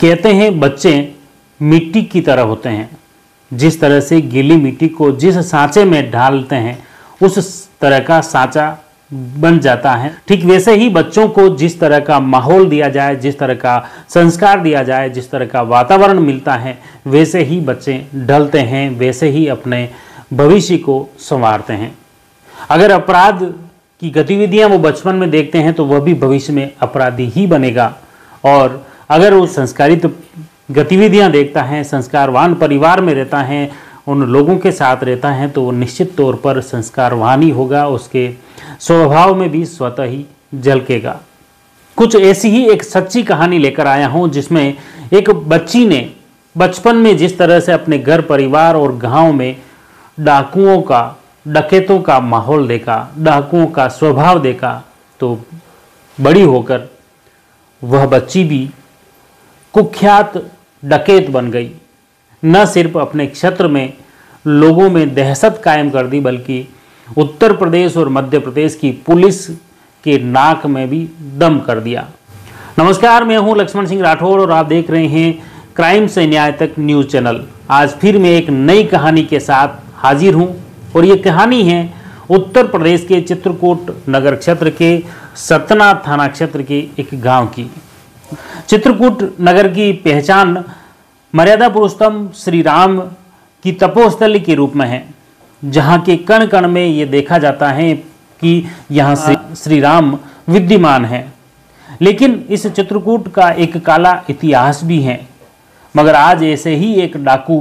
कहते हैं बच्चे मिट्टी की तरह होते हैं, जिस तरह से गीली मिट्टी को जिस सांचे में डालते हैं उस तरह का सांचा बन जाता है। ठीक वैसे ही बच्चों को जिस तरह का माहौल दिया जाए, जिस तरह का संस्कार दिया जाए, जिस तरह का वातावरण मिलता है, वैसे ही बच्चे ढलते हैं, वैसे ही अपने भविष्य को संवारते हैं। अगर अपराध की गतिविधियां वो बचपन में देखते हैं तो वह भी भविष्य में अपराधी ही बनेगा, और अगर वो संस्कारित गतिविधियां देखता है, संस्कारवान परिवार में रहता है, उन लोगों के साथ रहता है, तो वो निश्चित तौर पर संस्कारवान ही होगा, उसके स्वभाव में भी स्वतः ही झलकेगा। कुछ ऐसी ही एक सच्ची कहानी लेकर आया हूं, जिसमें एक बच्ची ने बचपन में जिस तरह से अपने घर परिवार और गांव में डाकुओं का, डकैतों का माहौल देखा, डाकुओं का स्वभाव देखा, तो बड़ी होकर वह बच्ची भी कुख्यात डकैत बन गई। न सिर्फ अपने क्षेत्र में लोगों में दहशत कायम कर दी, बल्कि उत्तर प्रदेश और मध्य प्रदेश की पुलिस के नाक में भी दम कर दिया। नमस्कार, मैं हूं लक्ष्मण सिंह राठौड़ और आप देख रहे हैं क्राइम से न्याय तक न्यूज़ चैनल। आज फिर मैं एक नई कहानी के साथ हाजिर हूं, और ये कहानी है उत्तर प्रदेश के चित्रकूट नगर क्षेत्र के सतना थाना क्षेत्र के एक गांव की। चित्रकूट नगर की पहचान मर्यादा पुरुषोत्तम श्री राम की तपोस्थली के रूप में है, जहां के कण कण में ये देखा जाता है कि यहाँ से श्री राम विद्यमान है। लेकिन इस चित्रकूट का एक काला इतिहास भी है। मगर आज ऐसे ही एक डाकू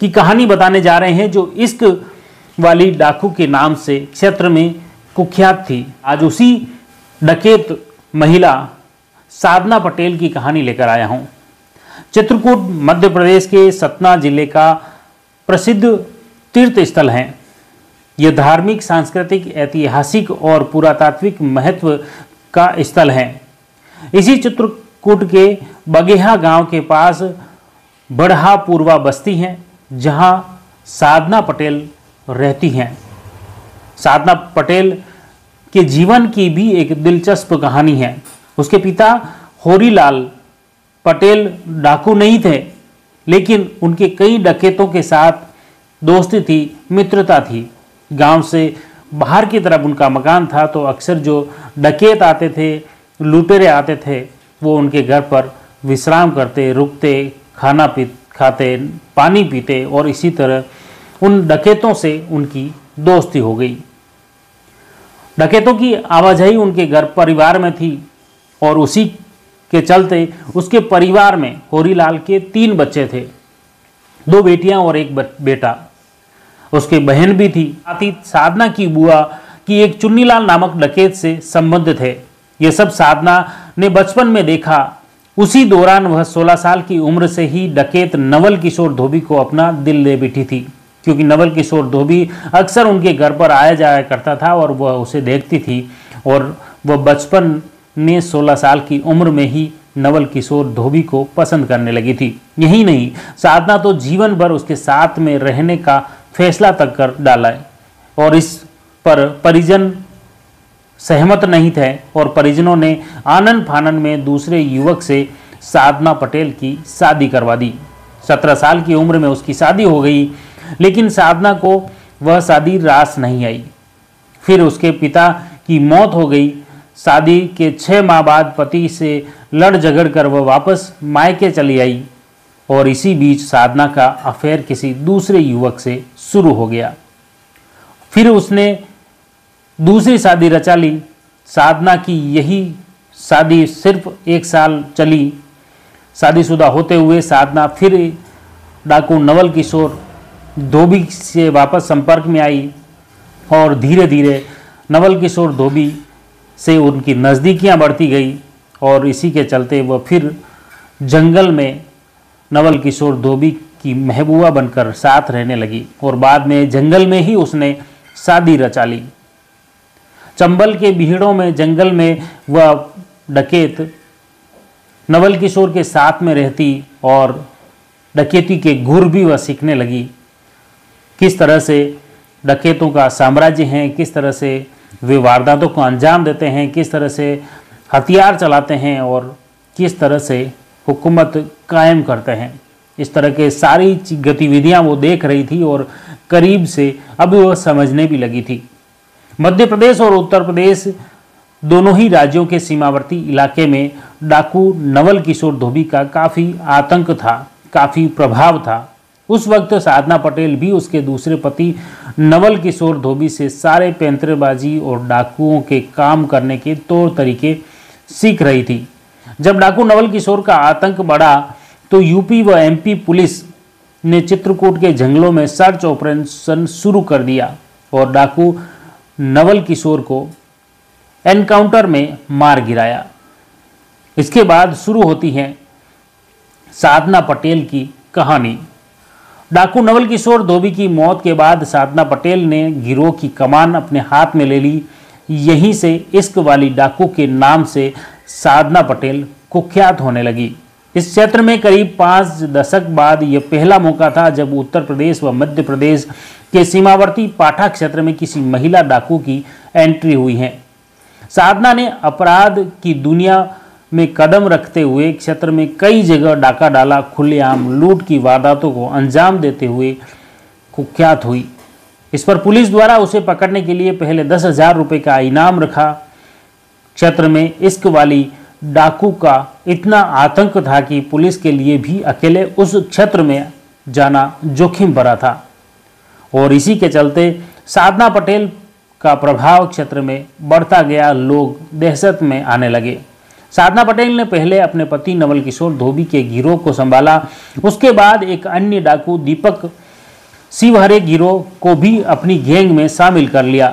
की कहानी बताने जा रहे हैं, जो इश्क वाली डाकू के नाम से क्षेत्र में कुख्यात थी। आज उसी डकैत महिला साधना पटेल की कहानी लेकर आया हूं। चित्रकूट मध्य प्रदेश के सतना जिले का प्रसिद्ध तीर्थ स्थल है। यह धार्मिक, सांस्कृतिक, ऐतिहासिक और पुरातात्विक महत्व का स्थल है। इसी चित्रकूट के बगेहा गांव के पास बढ़ा पूर्वा बस्ती है, जहां साधना पटेल रहती हैं। साधना पटेल के जीवन की भी एक दिलचस्प कहानी है। उसके पिता होरीलाल पटेल डाकू नहीं थे, लेकिन उनके कई डकैतों के साथ दोस्ती थी, मित्रता थी। गांव से बाहर की तरफ उनका मकान था, तो अक्सर जो डकैत आते थे, लुटेरे आते थे, वो उनके घर पर विश्राम करते, रुकते, खाना खाते, पानी पीते, और इसी तरह उन डकैतों से उनकी दोस्ती हो गई। डकैतों की आवाजाही उनके घर परिवार में थी, और उसी के चलते उसके परिवार में होरीलाल के 3 बच्चे थे, 2 बेटियां और 1 बेटा। उसकी बहन भी थी। साथ ही साधना की बुआ की एक चुन्नीलाल नामक डकैत से संबंध थे। ये सब साधना ने बचपन में देखा। उसी दौरान वह 16 साल की उम्र से ही डकैत नवल किशोर धोबी को अपना दिल ले बैठी थी, क्योंकि नवल किशोर धोबी अक्सर उनके घर पर आया जाया करता था और वह उसे देखती थी, और वह बचपन में 16 साल की उम्र में ही नवल किशोर धोबी को पसंद करने लगी थी। यही नहीं, साधना तो जीवन भर उसके साथ में रहने का फैसला तक कर डाला है, और इस पर परिजन सहमत नहीं थे, और परिजनों ने आनन फानन में दूसरे युवक से साधना पटेल की शादी करवा दी। 17 साल की उम्र में उसकी शादी हो गई, लेकिन साधना को वह शादी रास नहीं आई। फिर उसके पिता की मौत हो गई। शादी के 6 माह बाद पति से लड़ झगड़ कर वह वापस मायके चली आई, और इसी बीच साधना का अफेयर किसी दूसरे युवक से शुरू हो गया। फिर उसने दूसरी शादी रचा ली। साधना की यही शादी सिर्फ 1 साल चली। शादीशुदा होते हुए साधना फिर डाकू नवल किशोर धोबी से वापस संपर्क में आई, और धीरे धीरे नवल किशोर धोबी से उनकी नज़दीकियां बढ़ती गई, और इसी के चलते वह फिर जंगल में नवल किशोर धोबी की महबूबा बनकर साथ रहने लगी, और बाद में जंगल में ही उसने शादी रचा ली। चंबल के बीहड़ों में, जंगल में वह डकैत नवल किशोर के साथ में रहती, और डकैती के गुर भी वह सीखने लगी। किस तरह से डकैतों का साम्राज्य है, किस तरह से वे वारदातों को अंजाम देते हैं, किस तरह से हथियार चलाते हैं, और किस तरह से हुकूमत कायम करते हैं। इस तरह के सारी गतिविधियां वो देख रही थी और करीब से अब वो समझने भी लगी थी। मध्य प्रदेश और उत्तर प्रदेश दोनों ही राज्यों के सीमावर्ती इलाके में डाकू नवल किशोर धोबी का काफ़ी आतंक था, काफ़ी प्रभाव था। उस वक्त साधना पटेल भी उसके दूसरे पति नवल किशोर धोबी से सारे पैंतरेबाजी और डाकुओं के काम करने के तौर तरीके सीख रही थी। जब डाकू नवल किशोर का आतंक बढ़ा तो यूपी व एमपी पुलिस ने चित्रकूट के जंगलों में सर्च ऑपरेशन शुरू कर दिया और डाकू नवल किशोर को एनकाउंटर में मार गिराया। इसके बाद शुरू होती है साधना पटेल की कहानी। डाकू नवल किशोर धोबी की मौत के बाद साधना पटेल ने गिरोह की कमान अपने हाथ में ले ली। यहीं से इश्क वाली डाकू के नाम से साधना पटेल कुख्यात होने लगी। इस क्षेत्र में करीब 5 दशक बाद यह पहला मौका था जब उत्तर प्रदेश व मध्य प्रदेश के सीमावर्ती पाठा क्षेत्र में किसी महिला डाकू की एंट्री हुई है। साधना ने अपराध की दुनिया में कदम रखते हुए क्षेत्र में कई जगह डाका डाला, खुलेआम लूट की वारदातों को अंजाम देते हुए कुख्यात हुई। इस पर पुलिस द्वारा उसे पकड़ने के लिए पहले 10,000 रुपये का इनाम रखा। क्षेत्र में इश्क वाली डाकू का इतना आतंक था कि पुलिस के लिए भी अकेले उस क्षेत्र में जाना जोखिम भरा था और इसी के चलते साधना पटेल का प्रभाव क्षेत्र में बढ़ता गया। लोग दहशत में आने लगे। साधना पटेल ने पहले अपने पति नवल किशोर धोबी के गिरोह को संभाला। उसके बाद एक अन्य डाकू दीपक शिवहरे गिरोह को भी अपनी गैंग में शामिल कर लिया।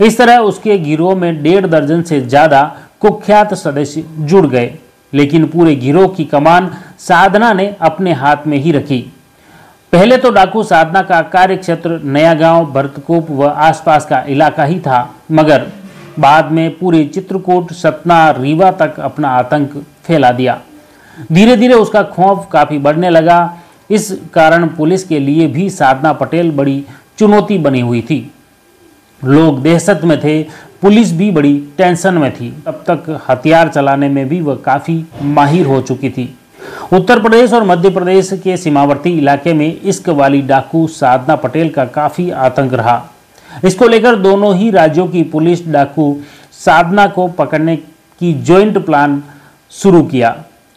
इस तरह उसके गिरोह में 1.5 दर्जन से ज़्यादा कुख्यात सदस्य जुड़ गए, लेकिन पूरे गिरोह की कमान साधना ने अपने हाथ में ही रखी। पहले तो डाकू साधना का कार्य क्षेत्र नया गांव, भरतकूप व आसपास का इलाका ही था, मगर बाद में पूरे चित्रकूट, सतना, रीवा तक अपना आतंक फैला दिया। धीरे धीरे उसका खौफ काफ़ी बढ़ने लगा। इस कारण पुलिस के लिए भी साधना पटेल बड़ी चुनौती बनी हुई थी। लोग दहशत में थे, पुलिस भी बड़ी टेंशन में थी। अब तक हथियार चलाने में भी वह काफ़ी माहिर हो चुकी थी। उत्तर प्रदेश और मध्य प्रदेश के सीमावर्ती इलाके में इश्क वाली डाकू साधना पटेल का काफ़ी आतंक रहा। इसको लेकर दोनों ही राज्यों की पुलिस डाकू साधना को पकड़ने की जॉइंट प्लान शुरू किया,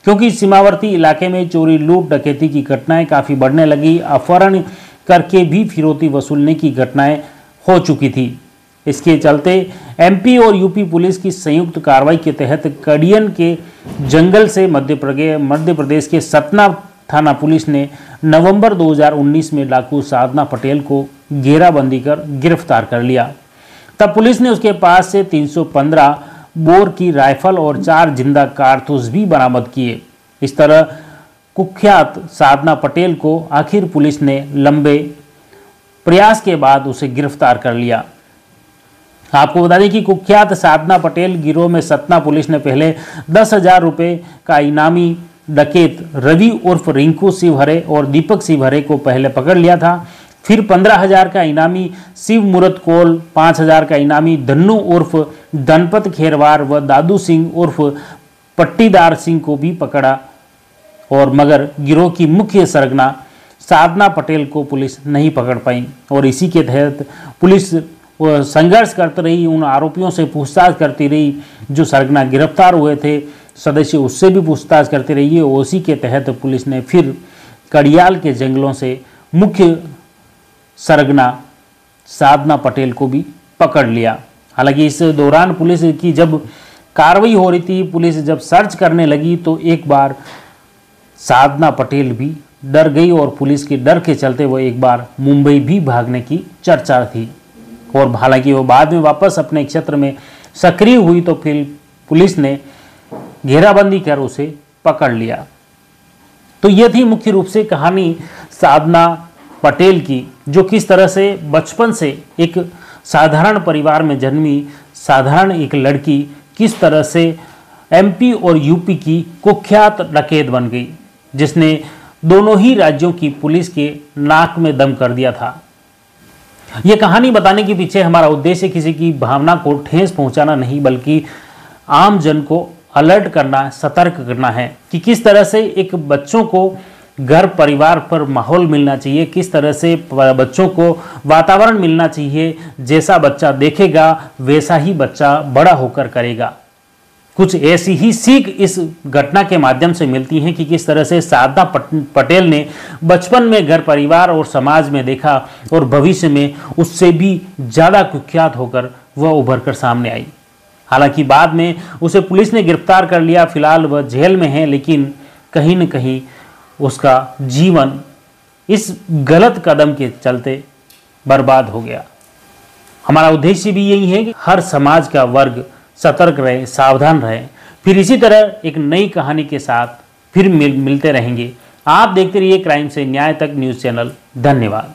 क्योंकि सीमावर्ती इलाके में चोरी, लूट, डकैती की घटनाएं काफ़ी बढ़ने लगी। अपहरण करके भी फिरौती वसूलने की घटनाएं हो चुकी थी। इसके चलते एमपी और यूपी पुलिस की संयुक्त कार्रवाई के तहत कडियन के जंगल से मध्य प्रदेश के सतना थाना पुलिस ने नवंबर 2019 में डाकू साधना पटेल को घेराबंदी कर गिरफ्तार कर लिया। तब पुलिस ने उसके पास से 315 बोर की राइफल और 4 जिंदा कारतूस भी बरामद किए। इस तरह कुख्यात साधना पटेल को आखिर पुलिस ने लंबे प्रयास के बाद उसे गिरफ्तार कर लिया। आपको बता दें कि कुख्यात साधना पटेल गिरोह में सतना पुलिस ने पहले 10,000 रुपये का इनामी डकैत रवि उर्फ रिंकू शिवहरे और दीपक शिवहरे को पहले पकड़ लिया था। फिर 15,000 का इनामी शिव मूरत कोल, 5,000 का इनामी धन्नू उर्फ धनपत खेरवार व दादू सिंह उर्फ पट्टीदार सिंह को भी पकड़ा और मगर गिरोह की मुख्य सरगना साधना पटेल को पुलिस नहीं पकड़ पाई और इसी के तहत पुलिस संघर्ष करती रही, उन आरोपियों से पूछताछ करती रही जो सरगना गिरफ्तार हुए थे सदस्य, उससे भी पूछताछ करती रही है। उसी के तहत पुलिस ने फिर कड़ियाल के जंगलों से मुख्य सरगना साधना पटेल को भी पकड़ लिया। हालांकि इस दौरान पुलिस की जब कार्रवाई हो रही थी, पुलिस जब सर्च करने लगी तो एक बार साधना पटेल भी डर गई और पुलिस के डर के चलते वो एक बार मुंबई भी भागने की चर्चा थी और हालांकि वो बाद में वापस अपने क्षेत्र में सक्रिय हुई तो फिर पुलिस ने घेराबंदी कर उसे पकड़ लिया। तो ये थी मुख्य रूप से कहानी साधना पटेल की, जो किस तरह से बचपन से एक साधारण परिवार में जन्मी साधारण एक लड़की किस तरह से एमपी और यूपी की कुख्यात डकैत बन गई, जिसने दोनों ही राज्यों की पुलिस के नाक में दम कर दिया था। ये कहानी बताने के पीछे हमारा उद्देश्य किसी की भावना को ठेस पहुंचाना नहीं, बल्कि आम जन को अलर्ट करना, सतर्क करना है कि किस तरह से एक बच्चों को घर परिवार पर माहौल मिलना चाहिए, किस तरह से बच्चों को वातावरण मिलना चाहिए, जैसा बच्चा देखेगा वैसा ही बच्चा बड़ा होकर करेगा। कुछ ऐसी ही सीख इस घटना के माध्यम से मिलती है कि किस तरह से शारदा पटेल ने बचपन में घर परिवार और समाज में देखा और भविष्य में उससे भी ज़्यादा कुख्यात होकर वह उभर कर सामने आई। हालांकि बाद में उसे पुलिस ने गिरफ्तार कर लिया, फिलहाल वह जेल में है, लेकिन कहीं न कहीं उसका जीवन इस गलत कदम के चलते बर्बाद हो गया। हमारा उद्देश्य भी यही है कि हर समाज का वर्ग सतर्क रहे, सावधान रहे। फिर इसी तरह एक नई कहानी के साथ फिर मिलते रहेंगे। आप देखते रहिए क्राइम से न्याय तक न्यूज़ चैनल। धन्यवाद।